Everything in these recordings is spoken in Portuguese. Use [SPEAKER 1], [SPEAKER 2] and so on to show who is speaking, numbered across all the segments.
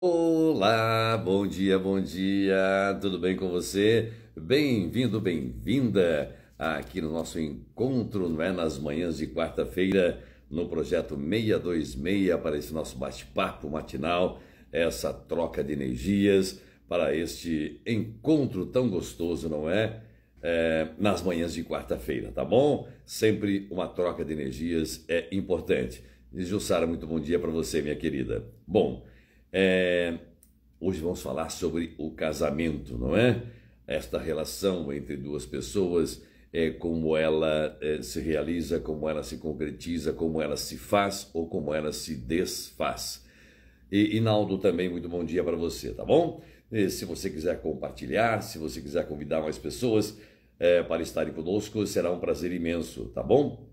[SPEAKER 1] Olá, bom dia, tudo bem com você? Bem-vindo, bem-vinda aqui no nosso encontro, não é? Nas manhãs de quarta-feira, no projeto 626, para esse nosso bate-papo matinal, essa troca de energias, para este encontro tão gostoso, não é? Nas manhãs de quarta-feira, tá bom? Sempre uma troca de energias é importante. E Jussara, muito bom dia para você, minha querida. Bom, é, hoje vamos falar sobre o casamento, não é? Esta relação entre duas pessoas, como ela se realiza, como ela se concretiza, como ela se faz ou como ela se desfaz. E Naldo também, muito bom dia para você, tá bom? E se você quiser compartilhar, se você quiser convidar mais pessoas para estarem conosco, será um prazer imenso, tá bom?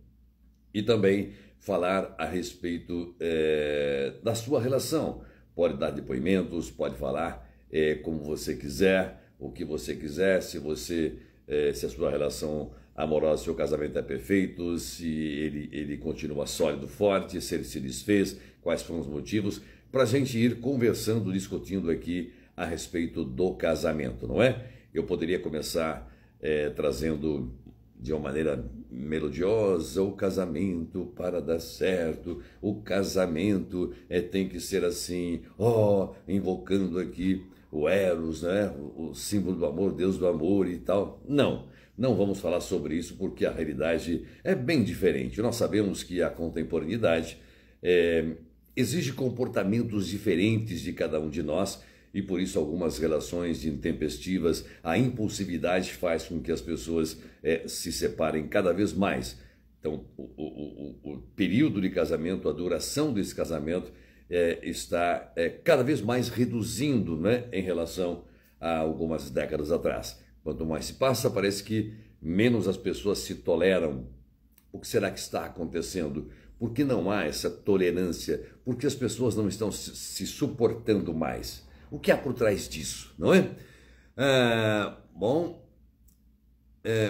[SPEAKER 1] E também falar a respeito da sua relação. Pode dar depoimentos, pode falar como você quiser, o que você quiser, se a sua relação amorosa, seu casamento é perfeito, se ele continua sólido, forte, se ele se desfez, quais foram os motivos, para a gente ir conversando, discutindo aqui a respeito do casamento, não é? Eu poderia começar trazendo de uma maneira melodiosa, o casamento para dar certo, o casamento tem que ser assim, invocando aqui o Eros, né? O símbolo do amor, Deus do amor e tal. Não vamos falar sobre isso porque a realidade é bem diferente. Nós sabemos que a contemporaneidade exige comportamentos diferentes de cada um de nós, e por isso algumas relações intempestivas, a impulsividade faz com que as pessoas se separem cada vez mais. Então, o período de casamento, a duração desse casamento está cada vez mais reduzindo, né, em relação a algumas décadas atrás. Quanto mais se passa, parece que menos as pessoas se toleram. O que será que está acontecendo? Por que não há essa tolerância? Por que as pessoas não estão se suportando mais? O que há por trás disso, não é?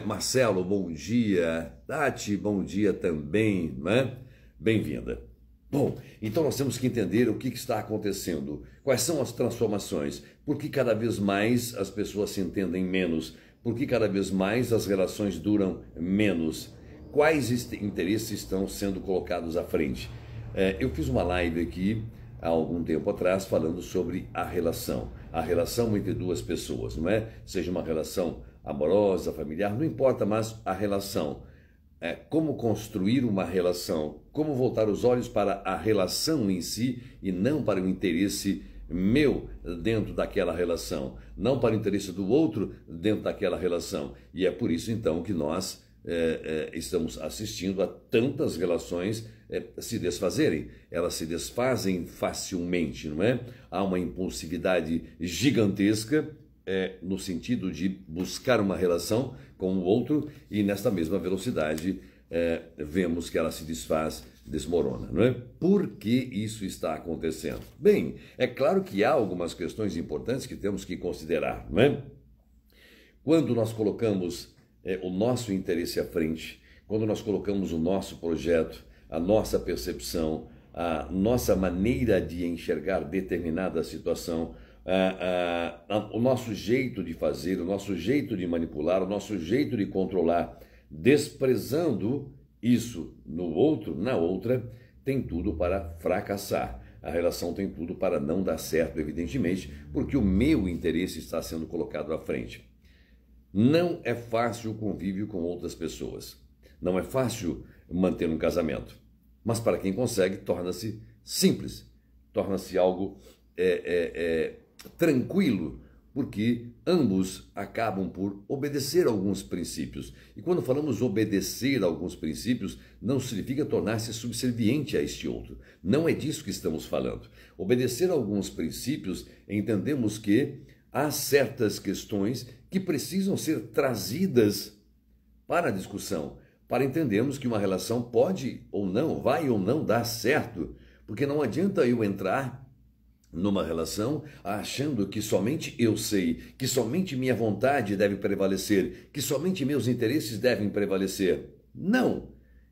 [SPEAKER 1] Marcelo, bom dia. Tati, bom dia também, não é? Bem-vinda. Bom, então nós temos que entender o que está acontecendo. Quais são as transformações? Por que cada vez mais as pessoas se entendem menos? Por que cada vez mais as relações duram menos? Quais interesses estão sendo colocados à frente? Eu fiz uma live aqui há algum tempo atrás falando sobre a relação entre duas pessoas, não é? Seja uma relação amorosa, familiar, não importa, mas a relação. Como construir uma relação, como voltar os olhos para a relação em si e não para o interesse meu dentro daquela relação, não para o interesse do outro dentro daquela relação. E é por isso então que nós estamos assistindo a tantas relações se desfazerem. Elas se desfazem facilmente, não é? Há uma impulsividade gigantesca no sentido de buscar uma relação com o outro e nesta mesma velocidade vemos que ela se desfaz, desmorona, não é? Por que isso está acontecendo? Bem, é claro que há algumas questões importantes que temos que considerar, não é? Quando nós colocamos o nosso interesse à frente, quando nós colocamos o nosso projeto, a nossa percepção, a nossa maneira de enxergar determinada situação, o nosso jeito de fazer, o nosso jeito de manipular, o nosso jeito de controlar, desprezando isso no outro, na outra, tem tudo para fracassar. A relação tem tudo para não dar certo, evidentemente, porque o meu interesse está sendo colocado à frente. Não é fácil o convívio com outras pessoas. Não é fácil manter um casamento. Mas para quem consegue, torna-se simples. Torna-se algo tranquilo, porque ambos acabam por obedecer a alguns princípios. E quando falamos obedecer a alguns princípios, não significa tornar-se subserviente a este outro. Não é disso que estamos falando. Obedecer a alguns princípios, entendemos que há certas questões que precisam ser trazidas para a discussão, para entendermos que uma relação pode ou não, vai ou não dar certo, porque não adianta eu entrar numa relação achando que somente eu sei, que somente minha vontade deve prevalecer, que somente meus interesses devem prevalecer. Não!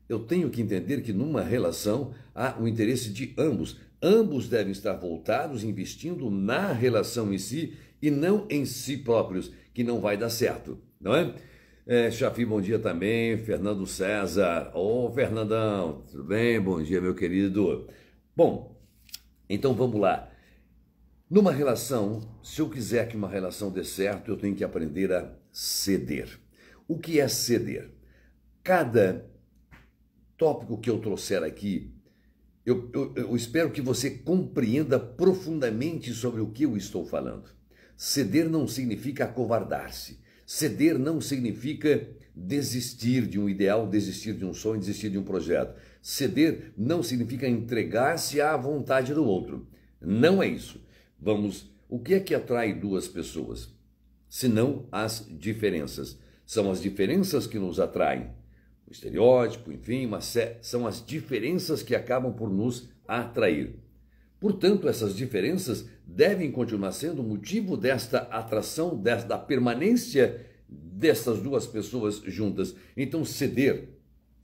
[SPEAKER 1] Eu tenho que entender que numa relação há o interesse de ambos, Ambos devem estar voltados, investindo na relação em si e não em si próprios, que não vai dar certo, não é? Chafi, bom dia também. Fernando César. Ô, Fernandão, tudo bem? Bom dia, meu querido. Bom, então vamos lá. Numa relação, se eu quiser que uma relação dê certo, eu tenho que aprender a ceder. O que é ceder? Cada tópico que eu trouxer aqui, eu espero que você compreenda profundamente sobre o que eu estou falando. Ceder não significa acovardar-se. Ceder não significa desistir de um ideal, desistir de um sonho, desistir de um projeto. Ceder não significa entregar-se à vontade do outro. Não é isso. O que é que atrai duas pessoas? Senão as diferenças. São as diferenças que nos atraem. O estereótipo, enfim, mas são as diferenças que acabam por nos atrair. Portanto, essas diferenças devem continuar sendo motivo desta atração, da permanência dessas duas pessoas juntas. Então, ceder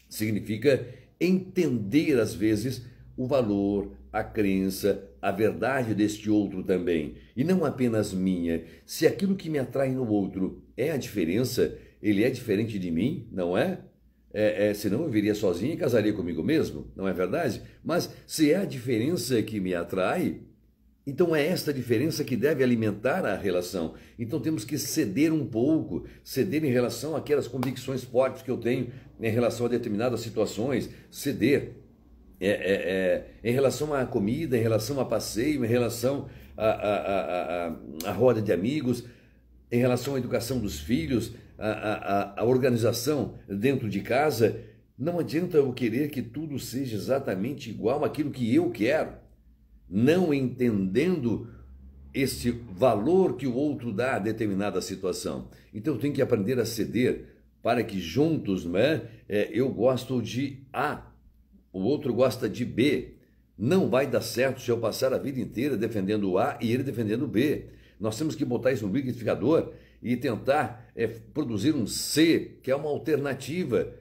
[SPEAKER 1] significa entender, às vezes, o valor, a crença, a verdade deste outro também. E não apenas minha. Se aquilo que me atrai no outro é a diferença, ele é diferente de mim, não é? Senão eu viria sozinho e casaria comigo mesmo, não é verdade? Mas se é a diferença que me atrai, então é esta diferença que deve alimentar a relação. Então temos que ceder um pouco, ceder em relação àquelas convicções fortes que eu tenho em relação a determinadas situações, ceder em relação à comida, em relação a passeio, em relação à roda de amigos, em relação à educação dos filhos, a organização dentro de casa. Não adianta eu querer que tudo seja exatamente igual àquilo que eu quero, não entendendo esse valor que o outro dá a determinada situação. Então eu tenho que aprender a ceder para que juntos, eu gosto de A, o outro gosta de B. Não vai dar certo se eu passar a vida inteira defendendo o A e ele defendendo o B. Nós temos que botar isso no liquidificador e tentar produzir um C, que é uma alternativa.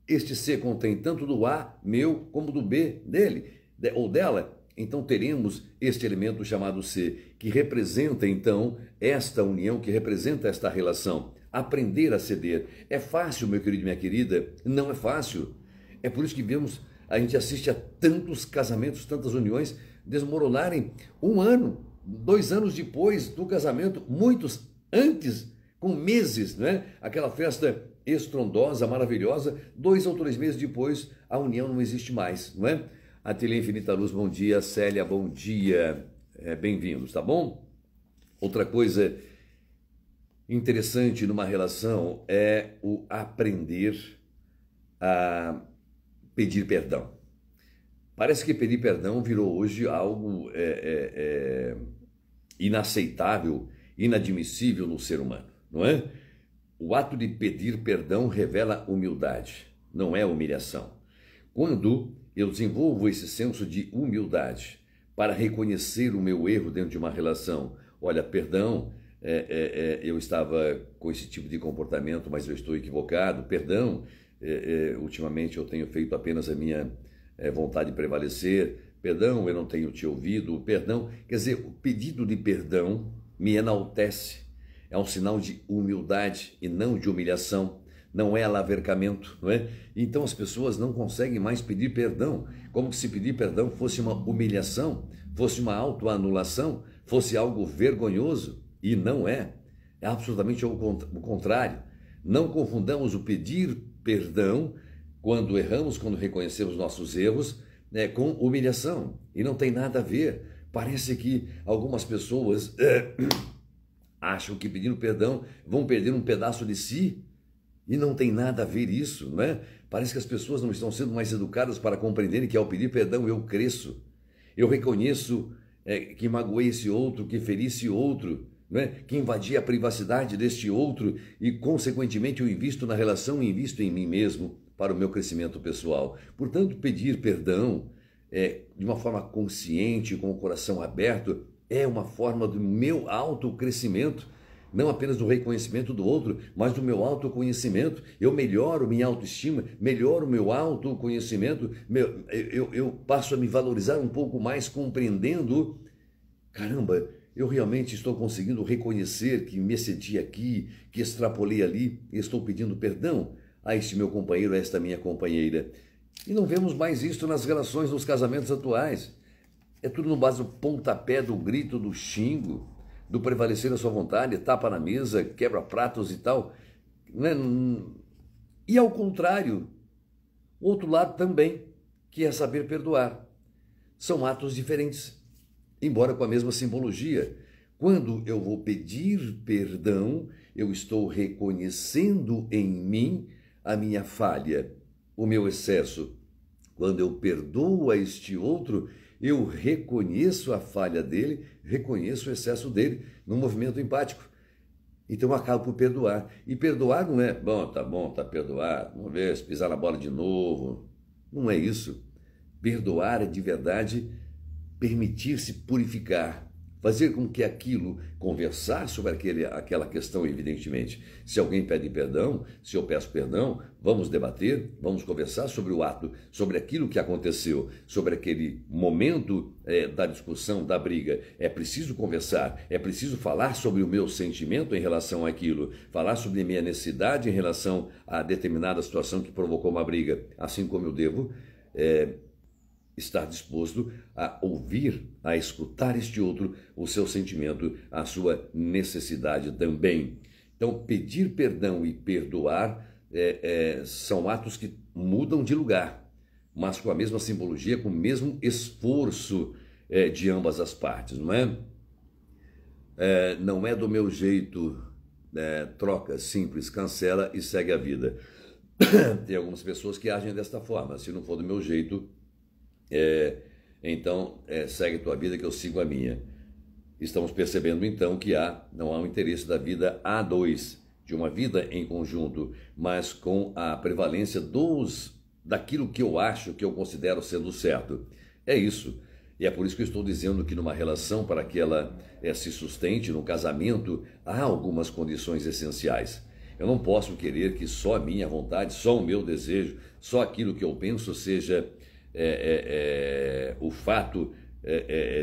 [SPEAKER 1] Este C contém tanto do A, meu, como do B, dele ou dela. Então teremos este elemento chamado C, que representa então esta união, que representa esta relação. Aprender a ceder. É fácil, meu querido e minha querida? Não é fácil. É por isso que a gente assiste a tantos casamentos, tantas uniões desmoronarem 1 ano, 2 anos depois do casamento, muitos antes, com meses, Aquela festa estrondosa, maravilhosa, 2 ou 3 meses depois, a união não existe mais, não é? Ateliê Infinita Luz, bom dia. Célia, bom dia. Bem-vindos, tá bom? Outra coisa interessante numa relação é o aprender a pedir perdão. Parece que pedir perdão virou hoje algo inaceitável, inadmissível no ser humano, não é? O ato de pedir perdão revela humildade, não é humilhação. Quando eu desenvolvo esse senso de humildade para reconhecer o meu erro dentro de uma relação, olha, perdão, eu estava com esse tipo de comportamento, mas eu estou equivocado, perdão, ultimamente eu tenho feito apenas a minha vontade de prevalecer, perdão, eu não tenho te ouvido, perdão. Quer dizer, o pedido de perdão me enaltece, é um sinal de humildade e não de humilhação, não é alavercamento, não é? Então as pessoas não conseguem mais pedir perdão, como se pedir perdão fosse uma humilhação, fosse uma autoanulação, fosse algo vergonhoso, e não é, é absolutamente o contrário. Não confundamos o pedir perdão quando erramos, quando reconhecemos nossos erros, com humilhação, e não tem nada a ver. Parece que algumas pessoas acham que pedindo perdão vão perder um pedaço de si, e não tem nada a ver isso, não é? Parece que as pessoas não estão sendo mais educadas para compreenderem que ao pedir perdão eu cresço, eu reconheço que magoei esse outro, que feri esse outro, não é? Que invadi a privacidade deste outro e, consequentemente, eu invisto na relação e invisto em mim mesmo para o meu crescimento pessoal. Portanto, pedir perdão de uma forma consciente, com o coração aberto, é uma forma do meu autocrescimento. não apenas do reconhecimento do outro, mas do meu autoconhecimento. Eu melhoro minha autoestima, melhoro meu autoconhecimento, eu passo a me valorizar um pouco mais, compreendendo, caramba, eu realmente estou conseguindo reconhecer que me excedi aqui, que extrapolei ali, e estou pedindo perdão a este meu companheiro, a esta minha companheira. E não vemos mais isso nas relações, nos casamentos atuais. É tudo no base do pontapé, do grito, do xingo, do prevalecer da sua vontade, tapa na mesa, quebra pratos e tal. Né? E ao contrário, o outro lado também, que é saber perdoar. São atos diferentes, embora com a mesma simbologia. Quando eu vou pedir perdão, eu estou reconhecendo em mim a minha falha, o meu excesso. Quando eu perdoo a este outro, eu reconheço a falha dele, reconheço o excesso dele, num movimento empático. Então eu acabo por perdoar. E perdoar não é, tá perdoado, vamos ver, se pisar na bola de novo. Não é isso. Perdoar é de verdade permitir-se purificar, fazer com que aquilo, conversar sobre aquela questão, evidentemente. Se alguém pede perdão, se eu peço perdão, vamos debater, vamos conversar sobre o ato, sobre aquilo que aconteceu, sobre aquele momento da discussão, da briga. É preciso conversar, é preciso falar sobre o meu sentimento em relação àquilo, falar sobre a minha necessidade em relação a determinada situação que provocou uma briga, assim como eu devo estar disposto a ouvir, a escutar este outro, o seu sentimento, a sua necessidade também. Então, pedir perdão e perdoar são atos que mudam de lugar, mas com a mesma simbologia, com o mesmo esforço de ambas as partes, não é? Não é do meu jeito, troca, simples, cancela e segue a vida. Tem algumas pessoas que agem desta forma, se não for do meu jeito, então segue tua vida que eu sigo a minha. Estamos percebendo então que não há um interesse da vida a dois, de uma vida em conjunto, mas com a prevalência daquilo que eu acho, que eu considero sendo certo. É isso. E é por isso que eu estou dizendo que numa relação, para que ela se sustente, no casamento, há algumas condições essenciais. Eu não posso querer que só a minha vontade, só o meu desejo, só aquilo que eu penso seja o fato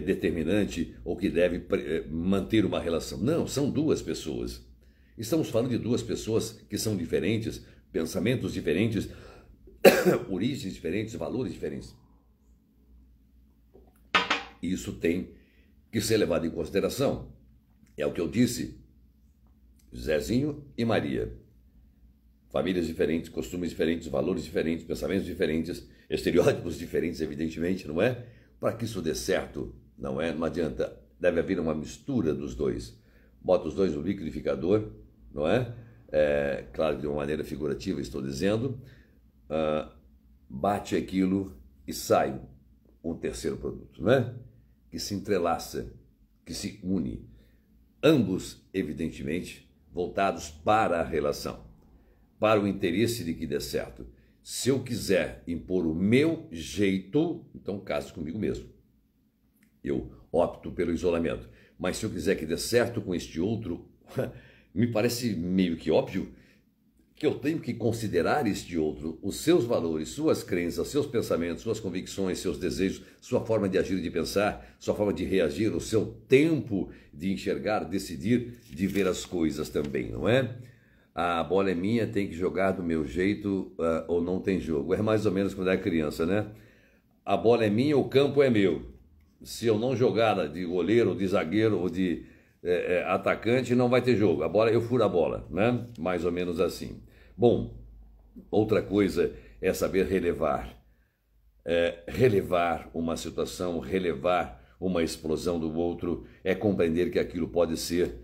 [SPEAKER 1] determinante ou que deve manter uma relação. Não, são duas pessoas. Estamos falando de duas pessoas que são diferentes, pensamentos diferentes, origens diferentes, valores diferentes. Isso tem que ser levado em consideração. É o que eu disse, Zezinho e Maria. Famílias diferentes, costumes diferentes, valores diferentes, pensamentos diferentes, estereótipos diferentes, evidentemente, não é? Para que isso dê certo, não é? Não adianta, deve haver uma mistura dos dois. Bota os dois no liquidificador, não é? Claro, de uma maneira figurativa, estou dizendo, bate aquilo e sai um terceiro produto, não é? Que se entrelaça, que se une. Ambos, evidentemente, voltados para a relação, para o interesse de que dê certo. Se eu quiser impor o meu jeito, então caso comigo mesmo. Eu opto pelo isolamento. Mas se eu quiser que dê certo com este outro, me parece meio que óbvio que eu tenho que considerar este outro, os seus valores, suas crenças, seus pensamentos, suas convicções, seus desejos, sua forma de agir e de pensar, sua forma de reagir, o seu tempo de enxergar, decidir, de ver as coisas também, não é? A bola é minha, tem que jogar do meu jeito ou não tem jogo. É mais ou menos quando é criança, né? A bola é minha, o campo é meu. Se eu não jogar de goleiro, de zagueiro ou de atacante, não vai ter jogo. A bola, eu furo a bola, né? Mais ou menos assim. Bom, outra coisa é saber relevar. Relevar uma situação, relevar uma explosão do outro, é compreender que aquilo pode ser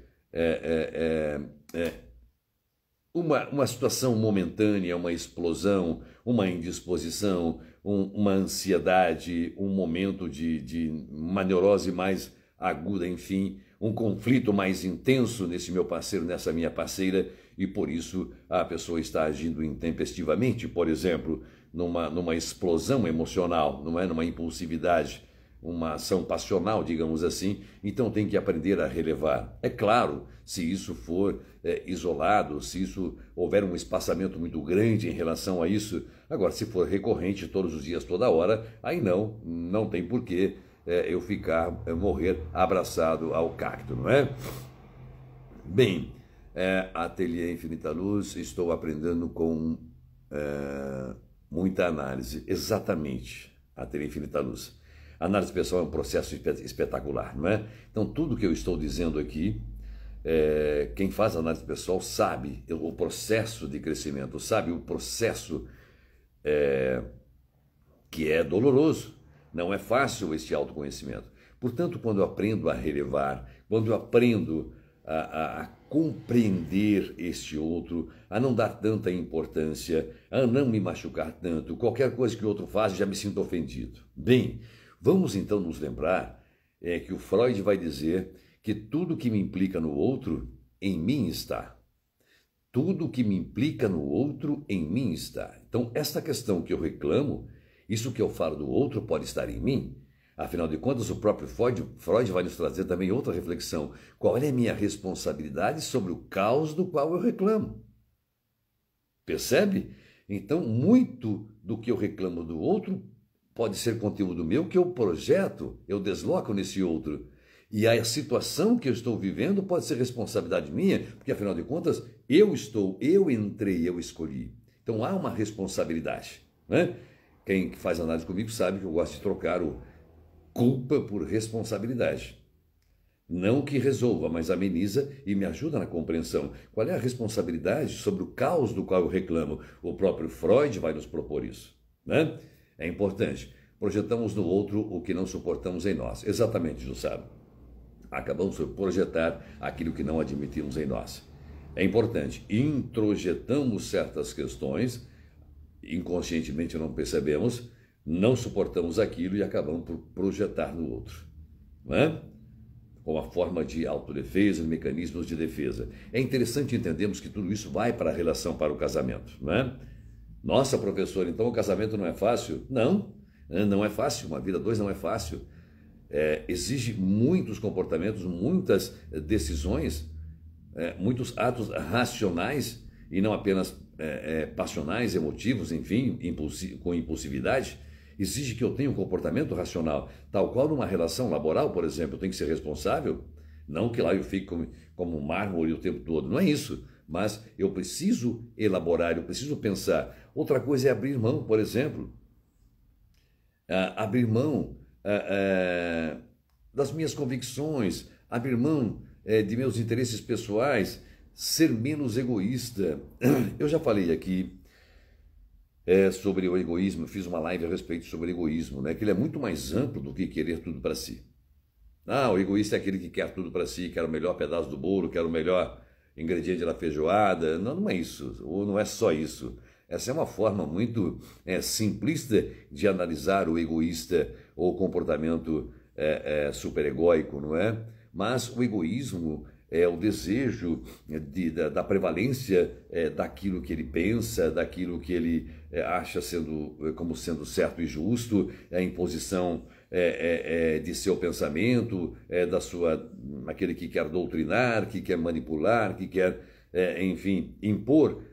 [SPEAKER 1] uma situação momentânea, uma explosão, uma indisposição, uma ansiedade, um momento de uma neurose mais aguda, enfim, um conflito mais intenso nesse meu parceiro, nessa minha parceira, e por isso a pessoa está agindo intempestivamente, por exemplo, numa explosão emocional, não é? Numa impulsividade, uma ação passional, digamos assim, então tem que aprender a relevar. É claro, se isso for isolado, se isso houver um espaçamento muito grande em relação a isso. Agora, se for recorrente todos os dias, toda hora, aí não tem porquê eu morrer abraçado ao cacto, não é? Bem, Ateliê Infinita Luz, estou aprendendo com muita análise. Exatamente, Ateliê Infinita Luz. A análise pessoal é um processo espetacular, não é? Então, tudo que eu estou dizendo aqui, quem faz análise pessoal sabe o processo de crescimento, sabe o processo que é doloroso. Não é fácil este autoconhecimento. Portanto, quando eu aprendo a relevar, quando eu aprendo a compreender este outro, a não dar tanta importância, a não me machucar tanto, qualquer coisa que o outro faz, já me sinto ofendido. Bem, vamos então nos lembrar que o Freud vai dizer que tudo que me implica no outro, em mim está. Tudo que me implica no outro, em mim está. Então, esta questão que eu reclamo, isso que eu falo do outro pode estar em mim. Afinal de contas, o próprio Freud vai nos trazer também outra reflexão. Qual é a minha responsabilidade sobre o caos do qual eu reclamo? Percebe? Então, muito do que eu reclamo do outro pode ser conteúdo meu que eu projeto, eu desloco nesse outro. E a situação que eu estou vivendo pode ser responsabilidade minha, porque afinal de contas, eu entrei, eu escolhi. Então há uma responsabilidade, né? Quem faz análise comigo sabe que eu gosto de trocar o culpa por responsabilidade. Não que resolva, mas ameniza e me ajuda na compreensão. Qual é a responsabilidade sobre o caos do qual eu reclamo? O próprio Freud vai nos propor isso, né? É importante. Projetamos no outro o que não suportamos em nós. Exatamente, Jussado. Acabamos por projetar aquilo que não admitimos em nós. É importante. Introjetamos certas questões, inconscientemente não percebemos, não suportamos aquilo e acabamos por projetar no outro, não é? Com a forma de autodefesa, mecanismos de defesa. É interessante entendermos que tudo isso vai para a relação, para o casamento, não é? Nossa, professor, então o casamento não é fácil? Não é fácil, uma vida a dois não é fácil. Exige muitos comportamentos, muitas decisões, muitos atos racionais e não apenas passionais, emotivos, enfim, com impulsividade. Exige que eu tenha um comportamento racional, tal qual numa relação laboral, por exemplo, eu tenho que ser responsável, não que lá eu fique como um mármore o tempo todo, não é isso, mas eu preciso elaborar, eu preciso pensar. Outra coisa é abrir mão, por exemplo, abrir mão das minhas convicções, abrir mão de meus interesses pessoais, ser menos egoísta. Eu já falei aqui sobre o egoísmo, fiz uma live a respeito sobre egoísmo, né? Que ele é muito mais amplo do que querer tudo para si. O egoísta é aquele que quer tudo para si, quer o melhor pedaço do bolo, quer o melhor ingrediente da feijoada. Não é isso, ou não é só isso. Essa é uma forma muito simplista de analisar o egoísta ou o comportamento superegóico, não é? Mas o egoísmo é o desejo da prevalência daquilo que ele pensa, daquilo que ele acha como sendo certo e justo, a imposição de seu pensamento, aquele que quer doutrinar, que quer manipular, que quer, enfim, impor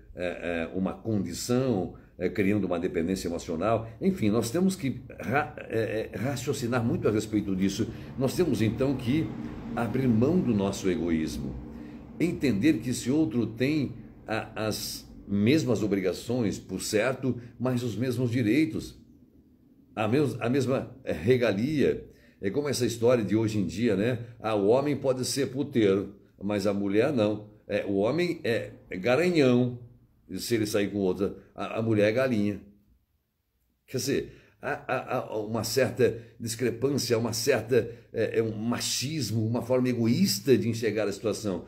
[SPEAKER 1] uma condição, criando uma dependência emocional. Enfim, nós temos que raciocinar muito a respeito disso. Nós temos então que abrir mão do nosso egoísmo, entender que esse outro tem as mesmas obrigações, por certo, mas os mesmos direitos, a mesma regalia. É como essa história de hoje em dia, né? O homem pode ser puteiro, mas a mulher não. O homem é garanhão, se ele sair com outra, a mulher é galinha. Quer dizer, há uma certa discrepância, um machismo, uma forma egoísta de enxergar a situação.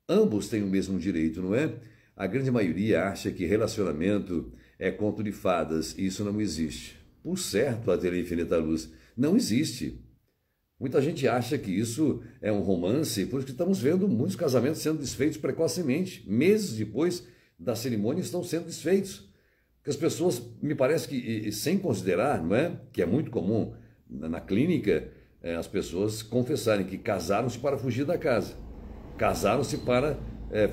[SPEAKER 1] Ambos têm o mesmo direito, não é? A grande maioria acha que relacionamento é conto de fadas, e isso não existe. Por certo, Ateliê Infinita Luz, não existe. Muita gente acha que isso é um romance, por isso que estamos vendo muitos casamentos sendo desfeitos precocemente. Meses depois da cerimônia estão sendo desfeitos. Porque as pessoas, me parece que, sem considerar, não é? Que é muito comum, na clínica as pessoas confessarem que casaram-se para fugir da casa, casaram-se para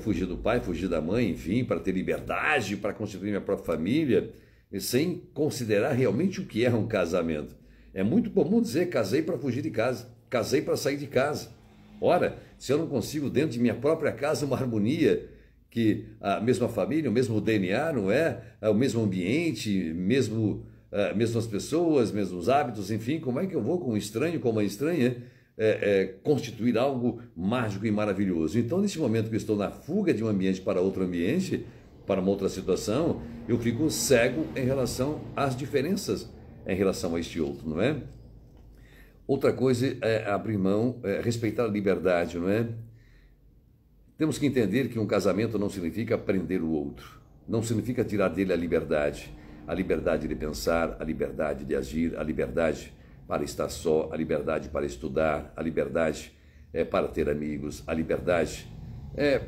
[SPEAKER 1] fugir do pai, fugir da mãe, enfim, para ter liberdade, para constituir minha própria família, sem considerar realmente o que é um casamento. É muito comum dizer: casei para fugir de casa, casei para sair de casa. Ora, se eu não consigo dentro de minha própria casa uma harmonia, que a mesma família, o mesmo DNA, não é? O mesmo ambiente, mesmas pessoas, mesmos hábitos, enfim, como é que eu vou com um estranho, com uma estranha, constituir algo mágico e maravilhoso? Então, nesse momento que eu estou na fuga de um ambiente para outro ambiente, para uma outra situação, eu fico cego em relação às diferenças em relação a este outro, não é? Outra coisa é abrir mão, respeitar a liberdade, não é? Temos que entender que um casamento não significa prender o outro, não significa tirar dele a liberdade de pensar, a liberdade de agir, a liberdade para estar só, a liberdade para estudar, a liberdade para ter amigos, a liberdade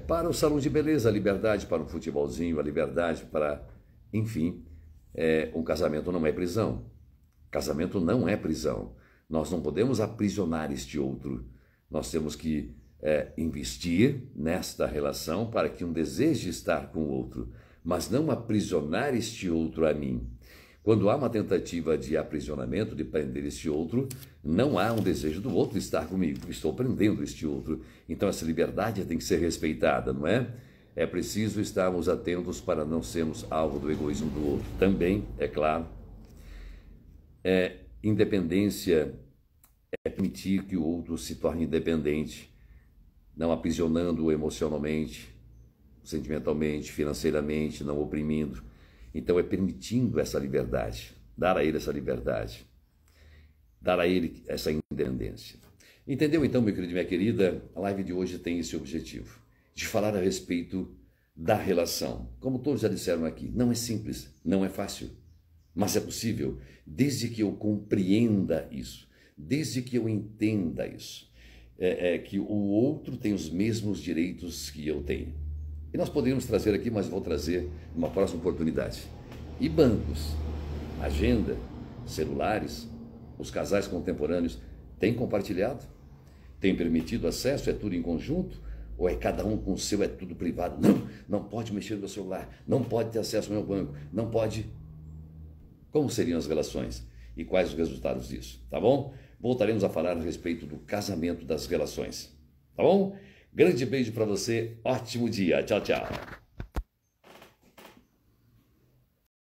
[SPEAKER 1] para o salão de beleza, a liberdade para um futebolzinho, a liberdade para... Enfim, um casamento não é prisão. Casamento não é prisão. Nós não podemos aprisionar este outro. Nós temos que investir nesta relação para que um deseje estar com o outro, mas não aprisionar este outro a mim. Quando há uma tentativa de aprisionamento, de prender este outro, não há um desejo do outro estar comigo, estou prendendo este outro. Então essa liberdade tem que ser respeitada, não é? É preciso estarmos atentos para não sermos alvo do egoísmo do outro. Também, é claro, independência é permitir que o outro se torne independente, não aprisionando-o emocionalmente, sentimentalmente, financeiramente, não oprimindo. Então é permitindo essa liberdade, dar a ele essa liberdade, dar a ele essa independência. Entendeu então, meu querido e minha querida? A live de hoje tem esse objetivo, de falar a respeito da relação. Como todos já disseram aqui, não é simples, não é fácil, mas é possível, desde que eu compreenda isso, desde que eu entenda isso, que o outro tem os mesmos direitos que eu tenho. E nós poderíamos trazer aqui, mas vou trazer numa próxima oportunidade. E bancos, agenda, celulares, os casais contemporâneos têm compartilhado? Têm permitido acesso? É tudo em conjunto? Ou é cada um com o seu, é tudo privado? Não pode mexer no meu celular, não pode ter acesso ao meu banco, não pode... Como seriam as relações? E quais os resultados disso? Tá bom? Voltaremos a falar a respeito do casamento, das relações. Tá bom? Grande beijo para você, ótimo dia. Tchau, tchau.